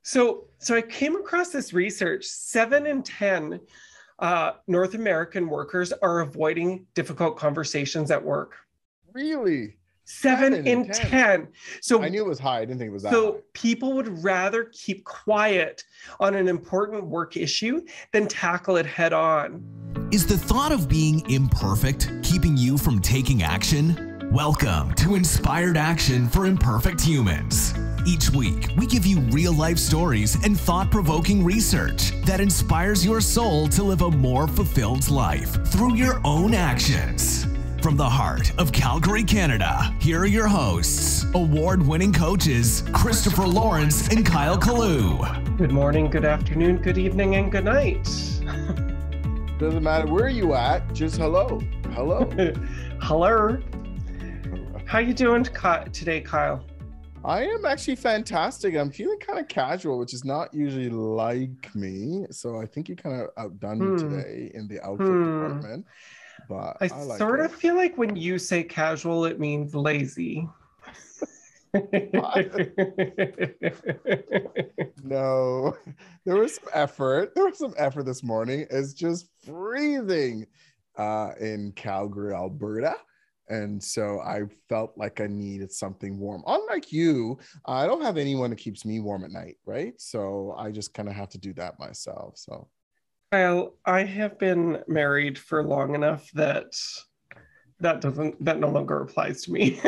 So I came across this research. 7 in 10 North American workers are avoiding difficult conversations at work. Really? 7 in 10. So I knew it was high. I didn't think it was that high. So people would rather keep quiet on an important work issue than tackle it head on. Is the thought of being imperfect keeping you from taking action? Welcome to Inspired Action for Imperfect Humans. Each week, we give you real-life stories and thought-provoking research that inspires your soul to live a more fulfilled life through your own actions. From the heart of Calgary, Canada, here are your hosts, award-winning coaches, Christopher Lawrence and Kalloo. Good morning, good afternoon, good evening, and good night. Doesn't matter where you at, just hello. Hello. Hello. How you doing today, Kyle? I am actually fantastic. I'm feeling kind of casual, which is not usually like me. So I think you kind of outdone me today in the outfit department. But I like sort it. of feel like when you say casual, it means lazy. No, there was some effort. There was some effort this morning. It's just freezing in Calgary, Alberta. And so I felt like I needed something warm. Unlike you, I don't have anyone that keeps me warm at night, right? So I just kind of have to do that myself. So, Kyle, I have been married for long enough that no longer applies to me.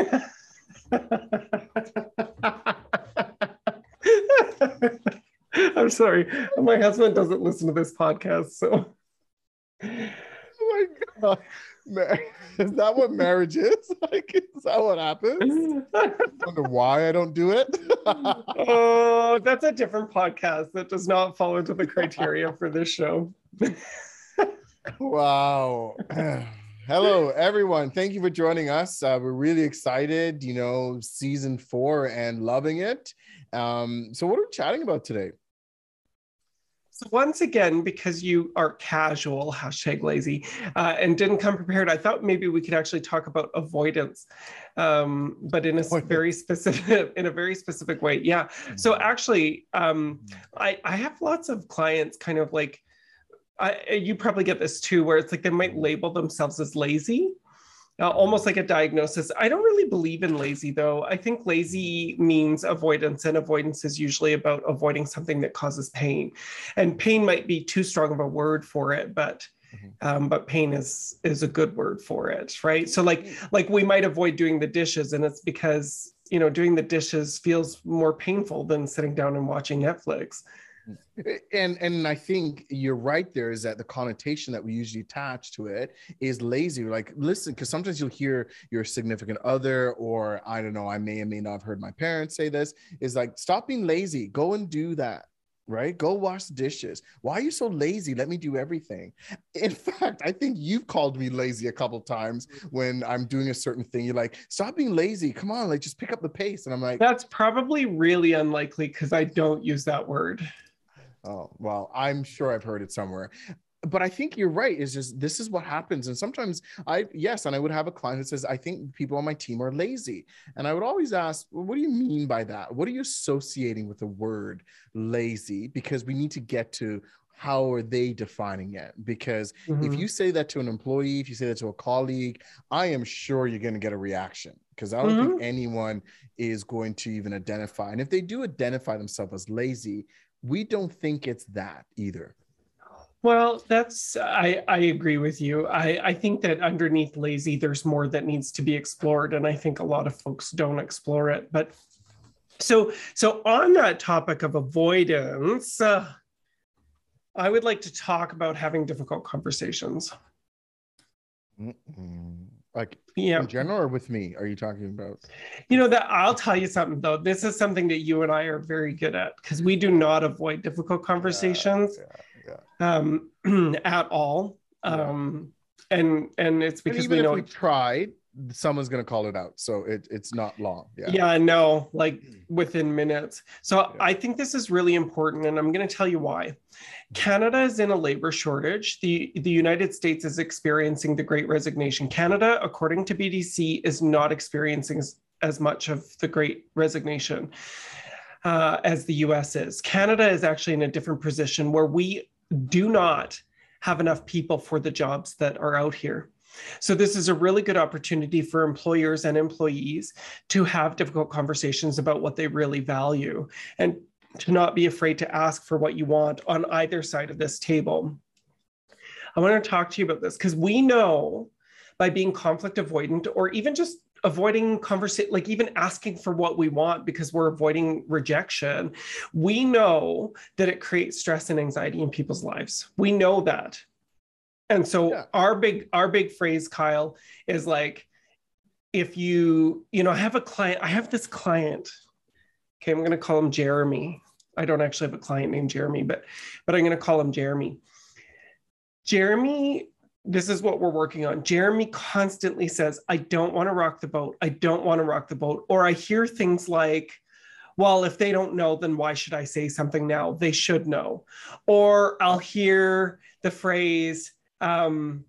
I'm sorry. My husband doesn't listen to this podcast, so. Oh my God. Is that what marriage is? Like, is that what happens? I wonder why I don't do it. Oh, that's a different podcast that does not fall into the criteria for this show. Wow. Hello, everyone. Thank you for joining us. We're really excited, season 4 and loving it. So what are we chatting about today? So once again, because you are casual, #lazy, and didn't come prepared, I thought maybe we could actually talk about avoidance, but in a very specific way. Yeah. So actually, I have lots of clients kind of like, you probably get this too, where it's like they might label themselves as lazy. Almost like a diagnosis. I don't really believe in lazy, though. I think lazy means avoidance, and avoidance is usually about avoiding something that causes pain. And pain might be too strong of a word for it, but pain is a good word for it, right? So like we might avoid doing the dishes, and it's because doing the dishes feels more painful than sitting down and watching Netflix. And I think you're right there, is that the connotation that we usually attach to it is lazy. Like, listen, because sometimes you'll hear your significant other, or I don't know, I may or may not have heard my parents say this, is like, stop being lazy, go and do that, right? Go wash the dishes. Why are you so lazy? Let me do everything. In fact, I think you've called me lazy a couple of times when I'm doing a certain thing. You're like, stop being lazy. Come on, like, just pick up the pace. And I'm like, that's probably really unlikely because I don't use that word. Oh, well, I'm sure I've heard it somewhere. But I think you're right. It's just, this is what happens. And sometimes I would have a client that says, I think people on my team are lazy. And I would always ask, well, what do you mean by that? What are you associating with the word lazy? Because we need to get to how are they defining it? Because if you say that to an employee, if you say that to a colleague, I am sure you're going to get a reaction, because I don't think anyone is going to even identify. And if they do identify themselves as lazy, we don't think it's that either. Well, I agree with you. I think that underneath lazy, there's more that needs to be explored. And I think a lot of folks don't explore it. But so on that topic of avoidance, I would like to talk about having difficult conversations. Like, in general, or with me, are you talking about? That I'll tell you something, though. This is something that you and I are very good at, because we do not avoid difficult conversations at all. And it's because we know if we tried, someone's going to call it out. So it's not long. Yeah, I know, like within minutes. So I think this is really important, and I'm going to tell you why. Canada is in a labor shortage. The United States is experiencing the Great Resignation. Canada, according to BDC, is not experiencing as much of the Great Resignation. as the US is. Canada is actually in a different position where we do not have enough people for the jobs that are out here. So this is a really good opportunity for employers and employees to have difficult conversations about what they really value and to not be afraid to ask for what you want on either side of this table. I want to talk to you about this because we know by being conflict avoidant or even just avoiding conversation, like even asking for what we want because we're avoiding rejection, we know that it creates stress and anxiety in people's lives. We know that. And so our big phrase, Kyle, is like, if I have this client. Okay, I'm going to call him Jeremy. I don't actually have a client named Jeremy, but I'm going to call him Jeremy. Jeremy, this is what we're working on. Jeremy constantly says, I don't want to rock the boat. I don't want to rock the boat. Or I hear things like, well, if they don't know, then why should I say something now? They should know. Or I'll hear the phrase, well,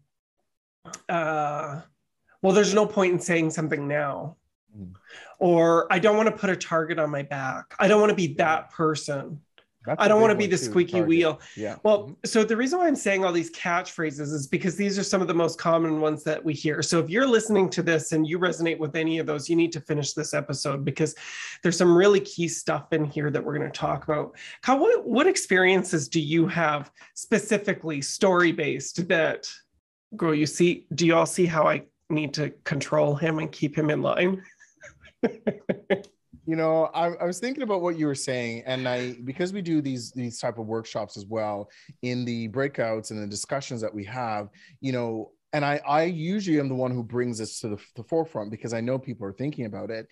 there's no point in saying something now. Or I don't want to put a target on my back. I don't want to be that person. I don't want to be the squeaky wheel. Yeah. Well, so the reason why I'm saying all these catchphrases is because these are some of the most common ones that we hear. So if you're listening to this and you resonate with any of those, you need to finish this episode because there's some really key stuff in here that we're going to talk about. Kyle, what experiences do you have specifically story-based that, girl, do you all see how I need to control him and keep him in line? I was thinking about what you were saying, and because we do these type of workshops as well in the breakouts and the discussions that we have, and I usually am the one who brings this to the forefront because I know people are thinking about it.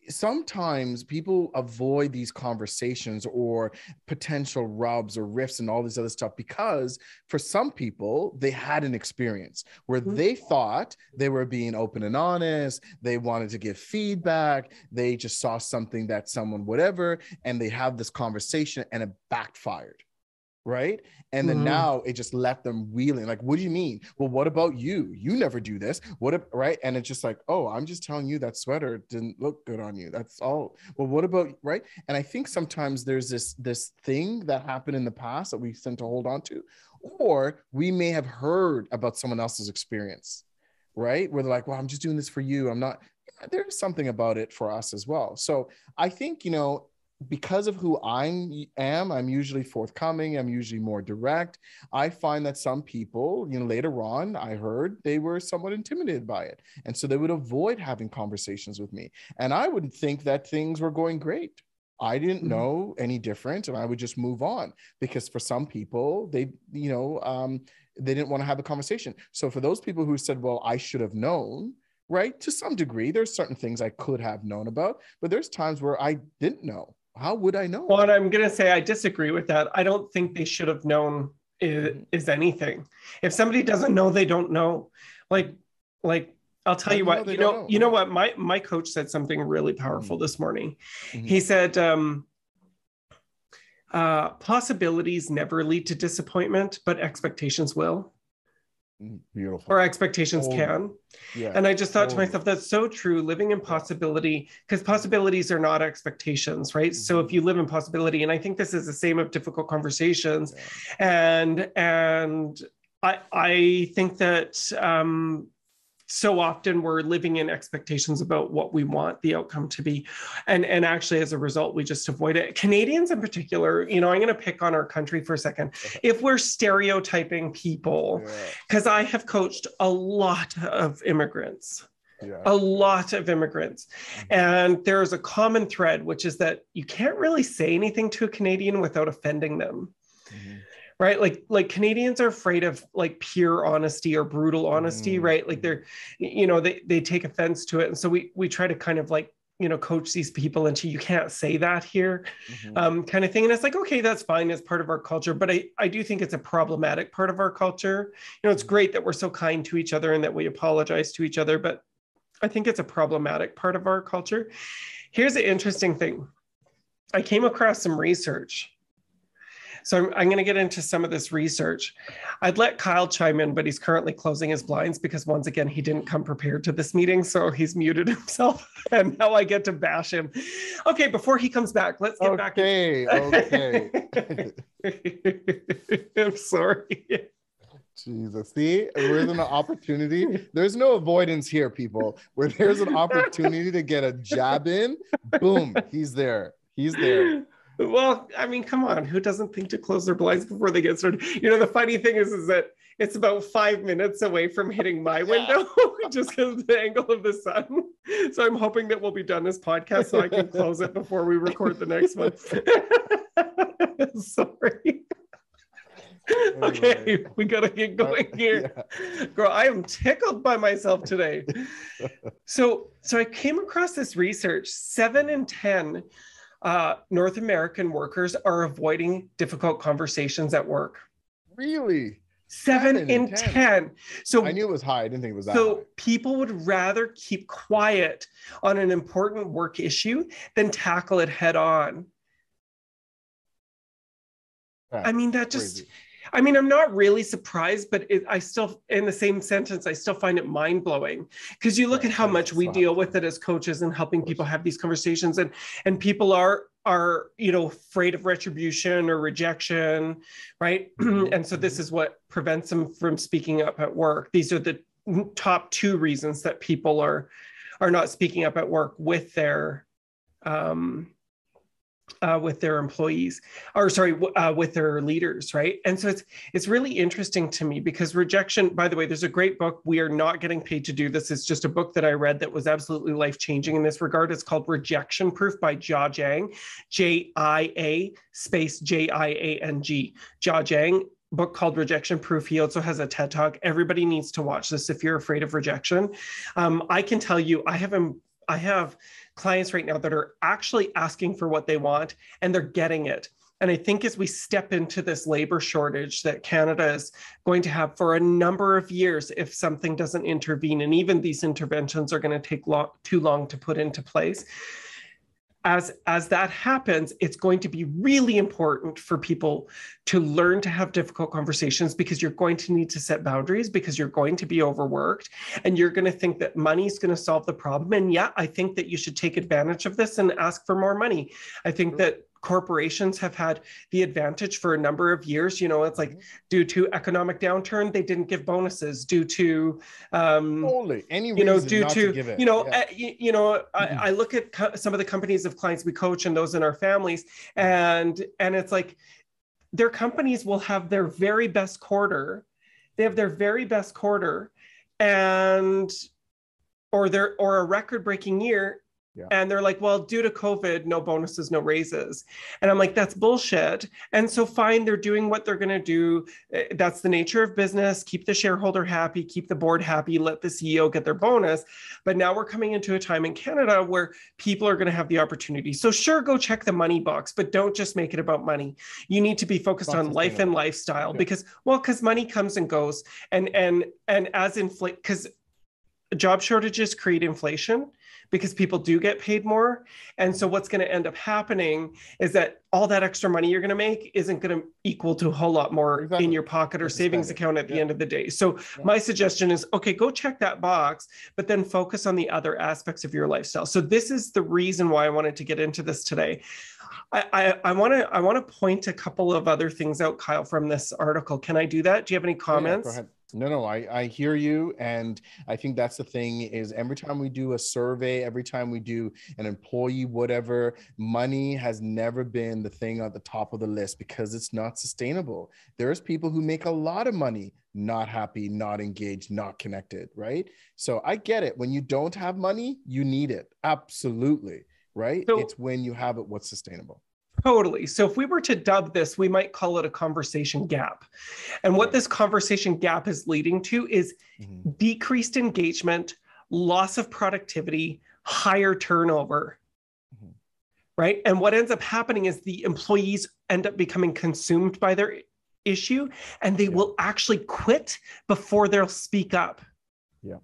Sometimes people avoid these conversations or potential rubs or rifts and all this other stuff because for some people, they had an experience where they thought they were being open and honest. They wanted to give feedback. They just saw something that someone, whatever, and they have this conversation and it backfired. Right. And then now it just left them reeling. Like, what do you mean? Well, what about you? You never do this. Right. And it's just like, oh, I'm just telling you that sweater didn't look good on you. That's all. Well, what about, right? And I think sometimes there's this thing that happened in the past that we tend to hold on to, or we may have heard about someone else's experience, right? Where they're like, well, I'm just doing this for you. I'm not, there's something about it for us as well. So I think, because of who I am, I'm usually forthcoming. I'm usually more direct. I find that some people, later on, I heard they were somewhat intimidated by it. And so they would avoid having conversations with me. And I would think that things were going great. I didn't know any different, and I would just move on because for some people, they didn't want to have a conversation. So for those people who said, well, I should have known, right? To some degree, there's certain things I could have known about, but there's times where I didn't know. How would I know? Well, and I'm going to say I disagree with that. I don't think they should have known is anything. If somebody doesn't know, they don't know. Like I'll tell you what, you know what, my coach said something really powerful this morning. He said, possibilities never lead to disappointment, but expectations will. Beautiful. Or expectations can. Yeah. And I just thought to myself, that's so true. Living in possibility, because possibilities are not expectations, right? So if you live in possibility, and I think this is the same of difficult conversations, and I think that so often we're living in expectations about what we want the outcome to be. And actually, as a result, we just avoid it. Canadians in particular, I'm going to pick on our country for a second. If we're stereotyping people, because I have coached a lot of immigrants, and there's a common thread, which is that you can't really say anything to a Canadian without offending them. Right? Like Canadians are afraid of like pure honesty or brutal honesty, right? Like they're, they take offense to it. And so we try to kind of like, coach these people into, you can't say that here, kind of thing. And it's like, okay, that's fine as part of our culture. But I do think it's a problematic part of our culture. It's great that we're so kind to each other and that we apologize to each other, but I think it's a problematic part of our culture. Here's the interesting thing. I came across some research. So I'm going to get into some of this research. I'd let Kyle chime in, but he's currently closing his blinds because once again, he didn't come prepared to this meeting. So he's muted himself and now I get to bash him. Okay, before he comes back, let's get back. Okay. I'm sorry. Jesus, see, there's an opportunity. There's no avoidance here, people. Where there's an opportunity to get a jab in, boom, he's there. He's there. Well, I mean, come on. Who doesn't think to close their blinds before they get started? You know, the funny thing is that it's about 5 minutes away from hitting my window just because of the angle of the sun. So I'm hoping that we'll be done this podcast so I can close it before we record the next one. Sorry. Okay, we gotta get going here. Girl, I am tickled by myself today. So I came across this research. 7 in 10 North American workers are avoiding difficult conversations at work. Really? 7 in 10. So I knew it was high. I didn't think it was that so high. People would rather keep quiet on an important work issue than tackle it head on. I mean, that just crazy. I mean, I'm not really surprised, but I still, in the same sentence, I still find it mind-blowing because you look at how much we deal with it as coaches and helping people have these conversations, and people are you know, afraid of retribution or rejection, right? And so this is what prevents them from speaking up at work. These are the top 2 reasons that people are not speaking up at work with their employees, or sorry, with their leaders, right? And so it's really interesting to me because rejection, by the way, there's a great book. We are not getting paid to do this. It's just a book that I read that was absolutely life-changing in this regard. It's called Rejection Proof by Jia Jiang, Jia space Jiang. Jia Jiang, book called Rejection Proof. He also has a TED Talk. Everybody needs to watch this if you're afraid of rejection. I can tell you, I have clients right now that are actually asking for what they want and they're getting it. And I think as we step into this labor shortage that Canada is going to have for a number of years, if something doesn't intervene, and even these interventions are going to take too long to put into place, as that happens, it's going to be really important for people to learn to have difficult conversations because you're going to need to set boundaries because you're going to be overworked and you're going to think that money's going to solve the problem. And yeah, I think that you should take advantage of this and ask for more money. I think that corporations have had the advantage for a number of years. You know, it's like due to economic downturn, they didn't give bonuses due to, any reason due not to give it. I look at some of the companies of clients we coach and those in our families, and it's like their companies will have their very best quarter. They have their very best quarter, or a record-breaking year. Yeah. And they're like, well, due to COVID, no bonuses, no raises. And I'm like, that's bullshit. And so fine, they're doing what they're going to do. That's the nature of business. Keep the shareholder happy, keep the board happy, let the CEO get their bonus. But now we're coming into a time in Canada where people are going to have the opportunity. So sure, go check the money box, but don't just make it about money. You need to be focused on life and lifestyle because money comes and goes. And as because job shortages create inflation, because people do get paid more. And so what's going to end up happening is that all that extra money you're going to make isn't going to equal to a whole lot more in your pocket or savings account at the end of the day. So my suggestion is, okay, go check that box, but then focus on the other aspects of your lifestyle. So this is the reason why I wanted to get into this today. I want to point a couple of other things out, Kyle, from this article. Can I do that? Do you have any comments? Yeah, go ahead. No, I hear you. And I think that's the thing is every time we do a survey, every time we do an employee, whatever, money has never been the thing at the top of the list because it's not sustainable. There's people who make a lot of money, not happy, not engaged, not connected, right? So I get it. When you don't have money, you need it. Absolutely, right? So, it's when you have it, what's sustainable. Totally. So if we were to dub this, we might call it a conversation gap. And what this conversation gap is leading to is decreased engagement, loss of productivity, higher turnover, right? And what ends up happening is the employees end up becoming consumed by their issue and they will actually quit before they'll speak up. Yeah.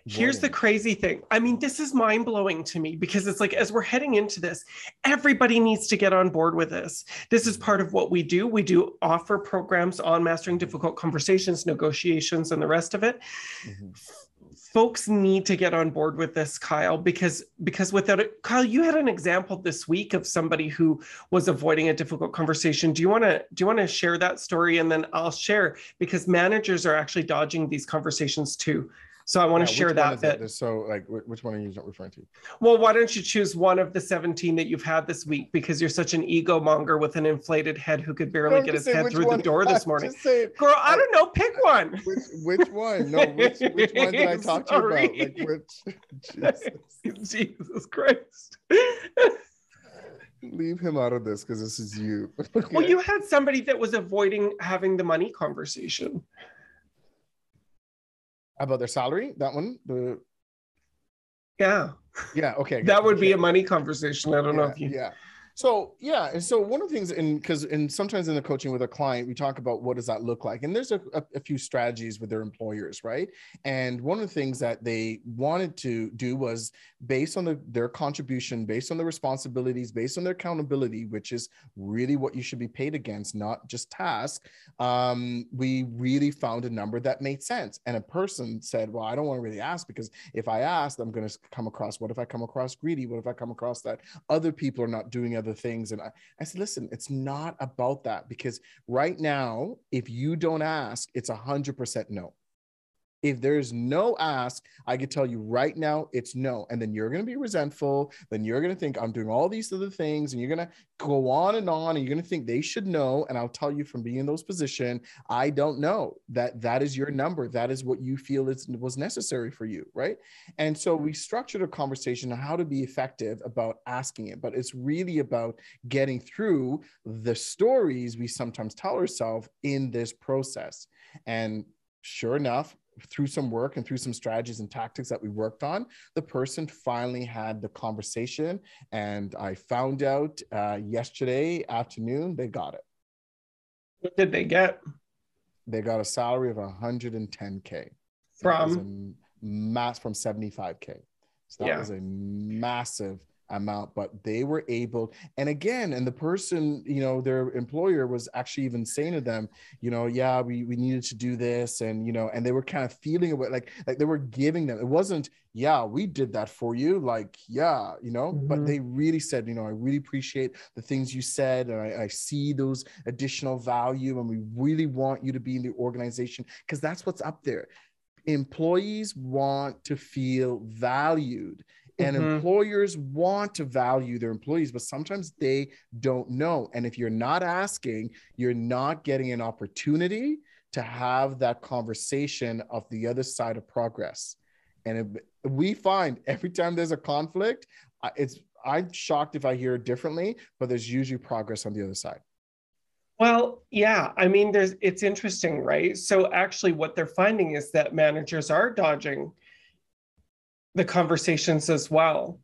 Here's the crazy thing. I mean, this is mind-blowing to me because it's like, as we're heading into this, everybody needs to get on board with this. This is part of what we do. We do offer programs on mastering difficult conversations, negotiations, and the rest of it. Folks need to get on board with this, Kyle, because without it, Kyle, you had an example this week of somebody who was avoiding a difficult conversation. Do you want to share that story? And then I'll share, because managers are actually dodging these conversations too. So I want to share that bit. So like, which one are you referring to? Well, why don't you choose one of the 17 that you've had this week, because you're such an ego monger with an inflated head who could barely get his head through the door this morning. Girl, I don't know. Pick one. Which one? No, which one did I talk to you about? Like, which? Jesus Christ. Leave him out of this because this is you. Okay. Well, you had somebody that was avoiding having the money conversation. About their salary, that one? Yeah. Okay. That would be a money conversation. I don't know if you. Yeah. So and so one of the things, because sometimes in the coaching with a client, we talk about what does that look like, and there's a few strategies with their employers, right? And one of the things that they wanted to do was based on their contribution, based on the responsibilities, based on their accountability, which is really what you should be paid against, not just task. We really found a number that made sense, and a person said, "Well, I don't want to really ask because if I ask, I'm going to come across. What if I come across greedy? What if I come across that other people are not doing other things?" And I said, listen, it's not about that, because right now, if you don't ask, it's 100% no. If there's no ask, I can tell you right now, it's no. And then you're going to be resentful. Then you're going to think I'm doing all these other things, and you're going to go on, and you're going to think they should know. And I'll tell you from being in those positions, I don't know that is your number. That is what you feel was necessary for you, right? And so we structured a conversation on how to be effective about asking it, but it's really about getting through the stories we sometimes tell ourselves in this process. And sure enough, through some work and through some strategies and tactics that we worked on, the person finally had the conversation. And I found out yesterday afternoon, they got it. What did they get? They got a salary of $110K. From 75K. So that was a massive amount, but they were able, and again, and the person, their employer was actually even saying to them, yeah, we needed to do this, and and they were kind of feeling it, like they were giving them, it wasn't, yeah, we did that for you, like, yeah, but they really said, I really appreciate the things you said, and I see those additional value, and we really want you to be in the organization, because that's what's up there. Employees want to feel valued. And employers want to value their employees, but sometimes they don't know. And if you're not asking, you're not getting an opportunity to have that conversation of the other side of progress. And we find every time there's a conflict, I'm shocked if I hear it differently, but there's usually progress on the other side. Well, yeah, I mean, it's interesting, right? So actually what they're finding is that managers are dodging the conversations as well.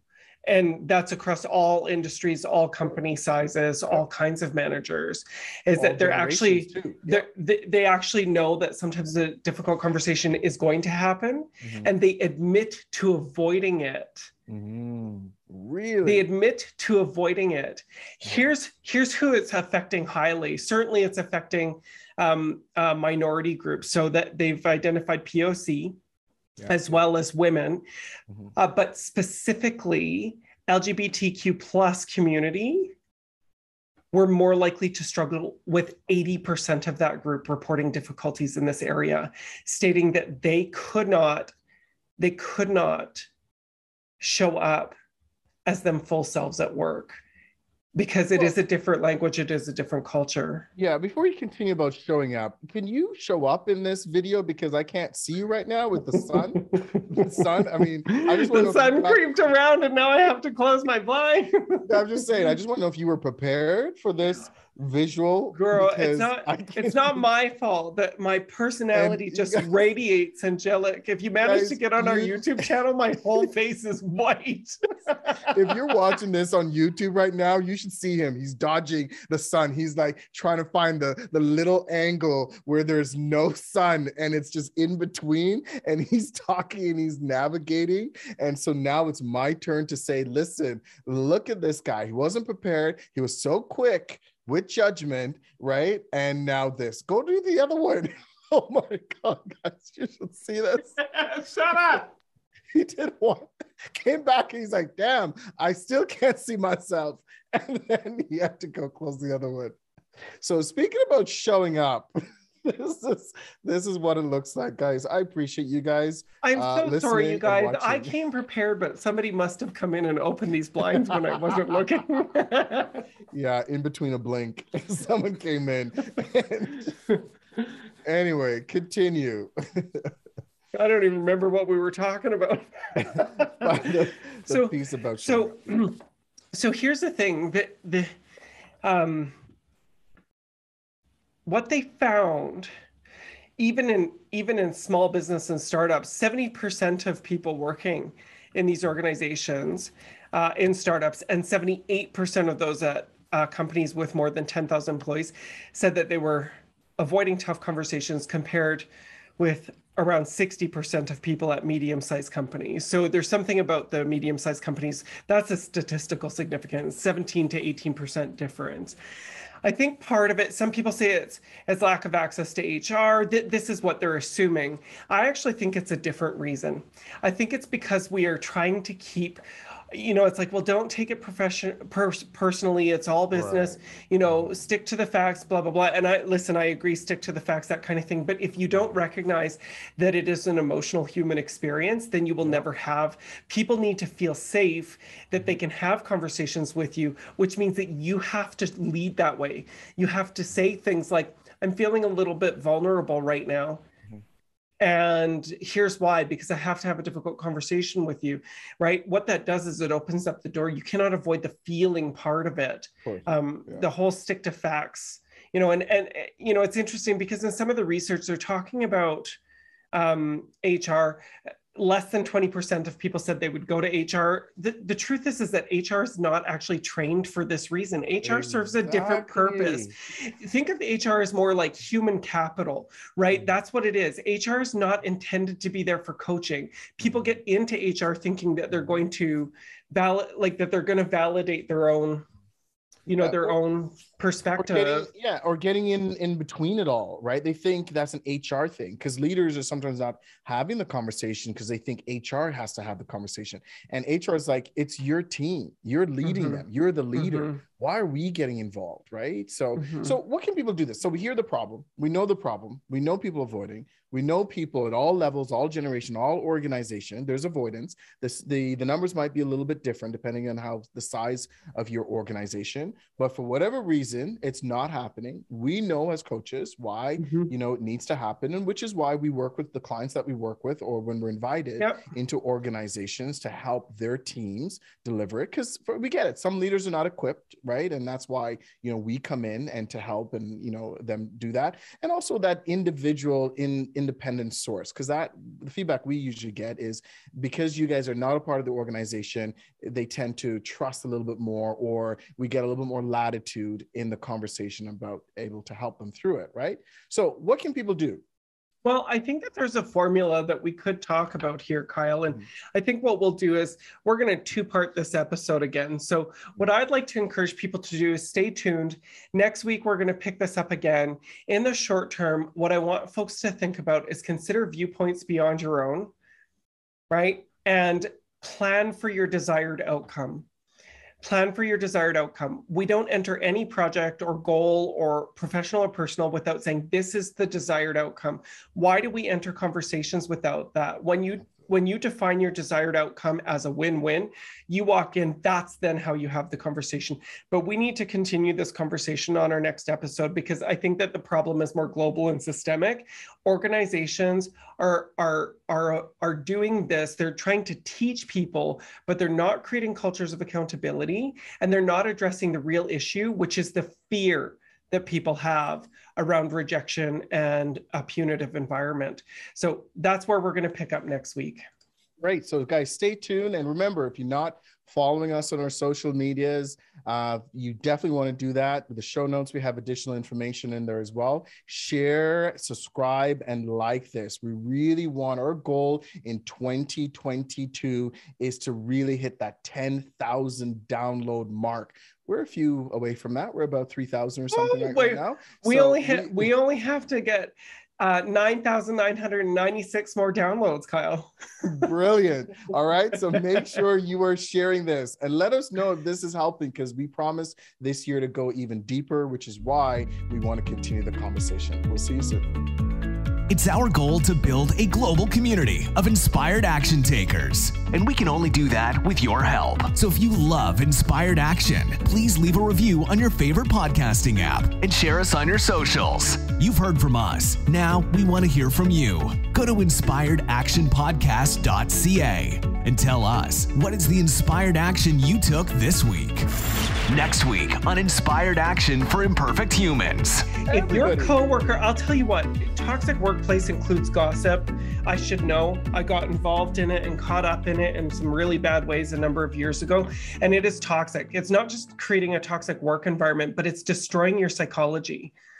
And that's across all industries, all company sizes, all kinds of managers, is that they're actually, they actually know that sometimes a difficult conversation is going to happen, and they admit to avoiding it. Really? They admit to avoiding it. Here's who it's affecting highly. Certainly it's affecting minority groups, so that they've identified POC, as well as women, but specifically LGBTQ plus community were more likely to struggle, with 80% of that group reporting difficulties in this area, stating that they could not show up as them full selves at work, because it is a different language, it is a different culture. Yeah, before you continue about showing up, can you show up in this video, because I can't see you right now with the sun? The sun, I mean, I just want the sun creeped around and now I have to close my blind. I'm just saying, I just want to know if you were prepared for this visual. Girl, because it's not my fault that my personality just radiates angelic. If you manage to get on our YouTube channel, my whole face is white. If you're watching this on YouTube right now, you should see him. He's dodging the sun. He's like trying to find the little angle where there's no sun and it's just in between, and he's talking and he's navigating. And so now it's my turn to say, listen, look at this guy. He wasn't prepared. He was so quick with judgment, right? And now this. Go do the other one. Oh my God, guys, you should see this. Shut up. He did one, came back, and he's like, damn, I still can't see myself. And then he had to go close the other one. So speaking about showing up, this is what it looks like, guys. I appreciate you guys. I'm so sorry, you guys. I came prepared, but somebody must have come in and opened these blinds when I wasn't looking. Yeah, in between a blink, someone came in. Anyway, continue. I don't even remember what we were talking about. the piece about so here's the thing that what they found, even in small business and startups, 70% of people working in these organizations, in startups, and 78% of those at companies with more than 10,000 employees said that they were avoiding tough conversations, compared with around 60% of people at medium-sized companies. So there's something about the medium-sized companies, that's a statistical significance, 17 to 18% difference. I think part of it, some people say it's lack of access to HR. This is what they're assuming. I actually think it's a different reason. I think it's because we are trying to keep, it's like, well, don't take it personally. It's all business, right. Stick to the facts, blah, blah, blah. And I agree, stick to the facts, that kind of thing. But if you don't recognize that it is an emotional human experience, then you will never have. People need to feel safe that they can have conversations with you, which means that you have to lead that way. You have to say things like, I'm feeling a little bit vulnerable right now. And here's why, because I have to have a difficult conversation with you, right? What that does is it opens up the door. You cannot avoid the feeling part of it. The whole stick to facts, and it's interesting because in some of the research, they're talking about HR. Less than 20% of people said they would go to HR. The truth is that HR is not actually trained for this reason. HR serves a different purpose. Think of HR as more like human capital, right? That's what it is. HR is not intended to be there for coaching. People get into HR thinking that they're going to validate their own, their own perspective. Or getting in between it all, right? They think that's an HR thing, because leaders are sometimes not having the conversation because they think HR has to have the conversation. And HR is like, it's your team. You're leading them. You're the leader. Why are we getting involved, right? So what can people do this? So we hear the problem. We know the problem. We know people avoiding. We know people at all levels, all generation, all organization. There's avoidance. The numbers might be a little bit different depending on how the size of your organization. But for whatever reason, it's not happening. We know as coaches why it needs to happen, and which is why we work with the clients that we work with, or when we're invited into organizations to help their teams deliver it. Because we get it. Some leaders are not equipped, right? And that's why we come in and to help and them do that. And also that individual independent source, because the feedback we usually get is because you guys are not a part of the organization, they tend to trust a little bit more, or we get a little bit more latitude in the conversation about able to help them through it, right? So what can people do? Well, I think that there's a formula that we could talk about here, Kyle. And I think what we'll do is we're going to two-part this episode again. So what I'd like to encourage people to do is stay tuned. Next week, we're going to pick this up again. In the short term, what I want folks to think about is consider viewpoints beyond your own, right? And plan for your desired outcome. Plan for your desired outcome. We don't enter any project or goal or professional or personal without saying, this is the desired outcome. Why do we enter conversations without that? When you define your desired outcome as a win-win, you walk in, that's then how you have the conversation. But we need to continue this conversation on our next episode, because I think that the problem is more global and systemic. Organizations are doing this. They're trying to teach people, but they're not creating cultures of accountability, and they're not addressing the real issue, which is the fear that people have around rejection and a punitive environment. So that's where we're going to pick up next week. Great. So guys, stay tuned. And remember, if you're not following us on our social medias, you definitely want to do that. With the show notes, we have additional information in there as well. Share, subscribe, and like this. We really want, our goal in 2022 is to really hit that 10,000 download mark. We're a few away from that. We're about 3,000 or something right now. We only have to get 9,996 more downloads, Kyle. Brilliant. All right. So make sure you are sharing this and let us know if this is helping, because we promise this year to go even deeper, which is why we want to continue the conversation. We'll see you soon. It's our goal to build a global community of inspired action takers, and we can only do that with your help. So if you love inspired action, please leave a review on your favorite podcasting app and share us on your socials. You've heard from us. Now we want to hear from you. Go to inspiredactionpodcast.ca and tell us, what is the inspired action you took this week? Next week on Inspired Action for Imperfect Humans. If you're a coworker, I'll tell you what, toxic workplace includes gossip. I should know. I got involved in it and caught up in it in some really bad ways a number of years ago. And it is toxic. It's not just creating a toxic work environment, but it's destroying your psychology.